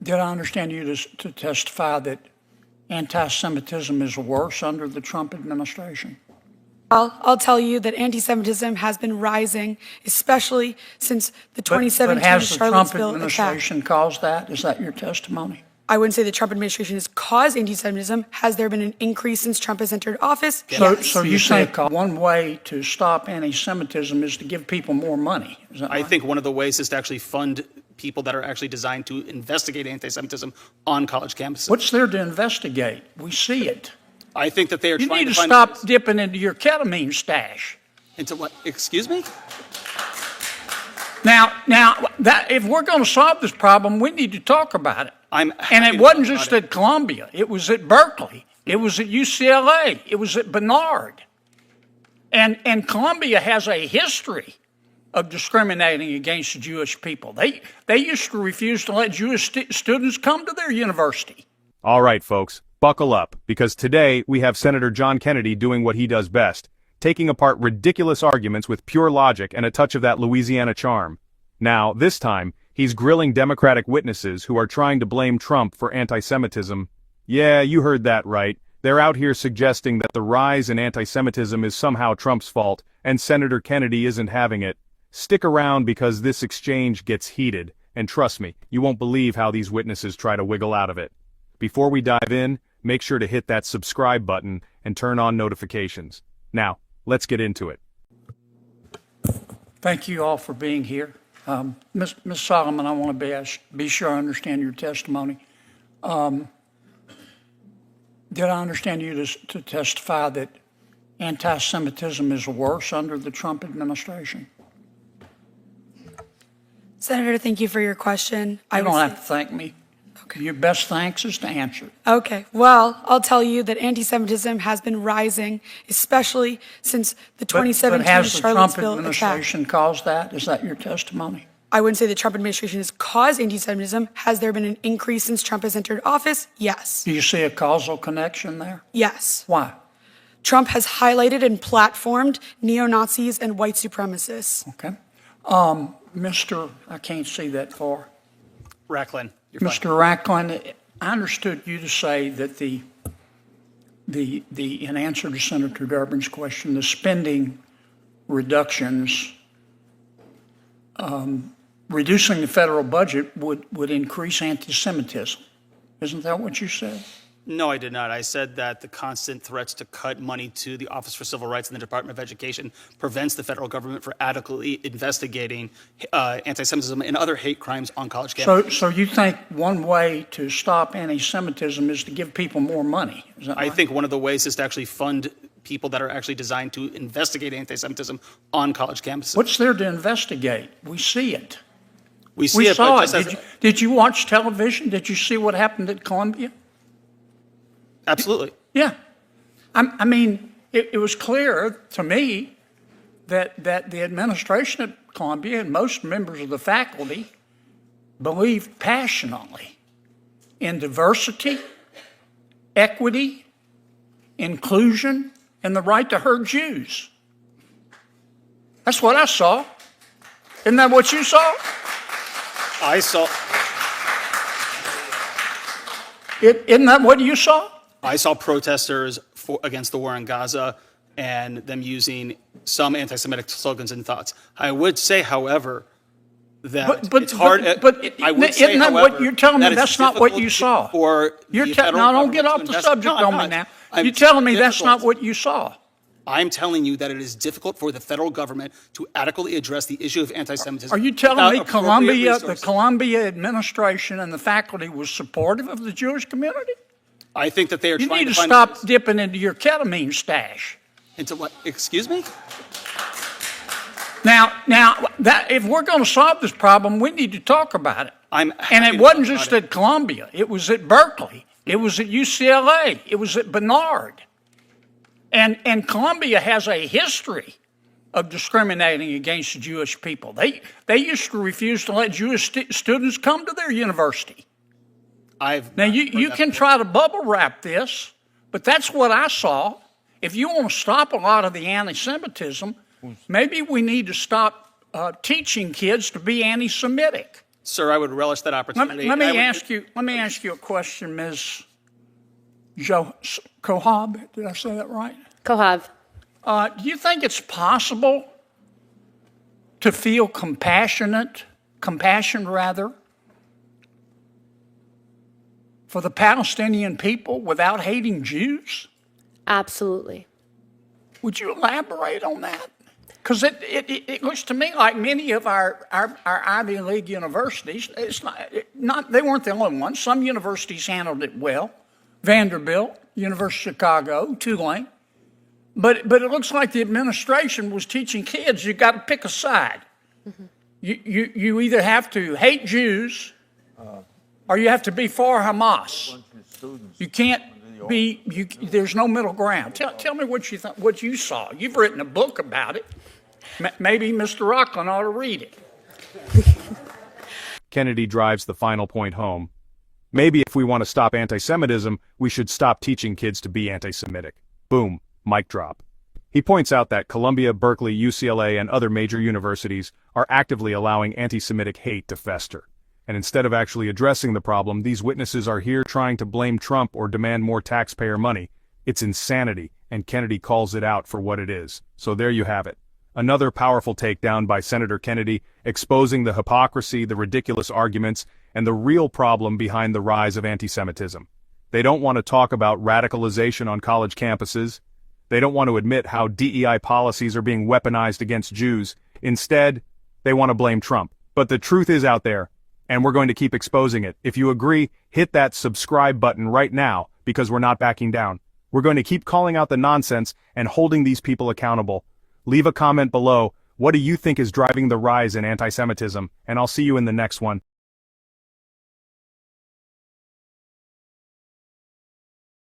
Did I understand you to testify that anti-Semitism is worse under the Trump administration? I'll tell you that anti-Semitism has been rising, especially since the 2017 but has the Trump Charlottesville administration attack. caused that? Is that your testimony? I wouldn't say the Trump administration has caused anti-Semitism. Has there been an increase since Trump has entered office? Yes. So you think one way to stop anti-Semitism is to give people more money? Is that I right? think one of the ways is to actually fund people that are actually designed to investigate anti-Semitism on college campuses. What's there to investigate? We see it. I think that they are You trying need to find stop dipping into your ketamine stash. into what? Excuse me? Now, if we're going to solve this problem, we need to talk about it. I'm And happy it to wasn't talk just about at Columbia. It was at Berkeley. It was at UCLA. It was at Barnard. And Columbia has a history of discriminating against Jewish people. They used to refuse to let Jewish students come to their university. All right, folks, buckle up, because today we have Senator John Kennedy doing what he does best, taking apart ridiculous arguments with pure logic and a touch of that Louisiana charm. Now, this time, he's grilling Democratic witnesses who are trying to blame Trump for anti-Semitism. Yeah, you heard that right. They're out here suggesting that the rise in anti-Semitism is somehow Trump's fault, and Senator Kennedy isn't having it. Stick around because this exchange gets heated, and trust me, you won't believe how these witnesses try to wiggle out of it. Before we dive in, make sure to hit that subscribe button and turn on notifications. Now, let's get into it. Thank you all for being here. Ms. Solomon, I want to be sure I understand your testimony. Did I understand you to testify that anti-Semitism is worse under the Trump administration? Senator, thank you for your question. You don't have to thank me. Okay. Your best thanks is to answer. Okay. Well, I'll tell you that anti-Semitism has been rising, especially since the 2017 but has the Trump Charlottesville administration attack. caused that? Is that your testimony? I wouldn't say the Trump administration has caused anti-Semitism. Has there been an increase since Trump has entered office? Yes. Do you see a causal connection there? Yes. Why? Trump has highlighted and platformed neo-Nazis and white supremacists. Okay. Mr. I can't see that far. Racklin. Mr. Racklin, I understood you to say that in answer to Senator Durbin's question, the spending reductions, reducing the federal budget would increase anti-Semitism. Isn't that what you said? No, I did not. I said that the constant threats to cut money to the Office for Civil Rights and the Department of Education prevents the federal government from adequately investigating anti-Semitism and other hate crimes on college campuses. So you think one way to stop anti-Semitism is to give people more money? Is that right? I think one of the ways is to actually fund people that are actually designed to investigate anti-Semitism on college campuses. What's there to investigate? We see it. We see We it, saw but it. Did you watch television? Did you see what happened at Columbia? Absolutely. Yeah. I mean, it was clear to me that the administration at Columbia and most members of the faculty believed passionately in diversity, equity, inclusion, and the right to hurt Jews. That's what I saw. Isn't that what you saw? I saw. Isn't that what you saw? I saw protesters against the war in Gaza and them using some anti-Semitic slogans and thoughts. I would say, however, that it's hard. I would say, isn't that however, what you're telling me? that That's not what you saw. Now, don't get off the subject on me now. You're telling me that's not what you saw. I'm telling you that it is difficult for the federal government to adequately address the issue of anti-Semitism. Are you telling me the Columbia administration and the faculty was supportive of the Jewish community? I think that they are You trying need to find stop dipping into your ketamine stash. into what? Excuse me? Now, if we're going to solve this problem, we need to talk about it. And it to wasn't talk just about at Columbia. It was at Berkeley. It was at UCLA. It was at Barnard. And Columbia has a history of discriminating against Jewish people. They used to refuse to let Jewish students come to their university. Now, you can try to bubble wrap this, but that's what I saw. If you want to stop a lot of the anti-Semitism, maybe we need to stop teaching kids to be anti-Semitic. Sir, I would relish that opportunity. Let me I would- ask you a question, Ms. Kohab. Did I say that right? Kohav. Do you think it's possible to feel compassion for the Palestinian people without hating Jews? Absolutely. Would you elaborate on that? Because it looks to me like many of our Ivy League universities, they weren't the only ones. Some universities handled it well. Vanderbilt, University of Chicago, Tulane. But it looks like the administration was teaching kids you got to pick a side. Mm-hmm. You either have to hate Jews or you have to be for Hamas. You can't be. There's no middle ground. Tell me what you saw. You've written a book about it. Maybe Mr. Rockland ought to read it. Kennedy drives the final point home. Maybe if we want to stop anti-Semitism, we should stop teaching kids to be anti-Semitic. Boom. Mic drop. He points out that Columbia, Berkeley, UCLA, and other major universities are actively allowing anti-Semitic hate to fester. And instead of actually addressing the problem, these witnesses are here trying to blame Trump or demand more taxpayer money. It's insanity, and Kennedy calls it out for what it is. So there you have it. Another powerful takedown by Senator Kennedy, exposing the hypocrisy, the ridiculous arguments, and the real problem behind the rise of anti-Semitism. They don't want to talk about radicalization on college campuses. They don't want to admit how DEI policies are being weaponized against Jews. Instead, they want to blame Trump. But the truth is out there, and we're going to keep exposing it. If you agree, hit that subscribe button right now, because we're not backing down. We're going to keep calling out the nonsense and holding these people accountable. Leave a comment below. What do you think is driving the rise in anti-Semitism? And I'll see you in the next one.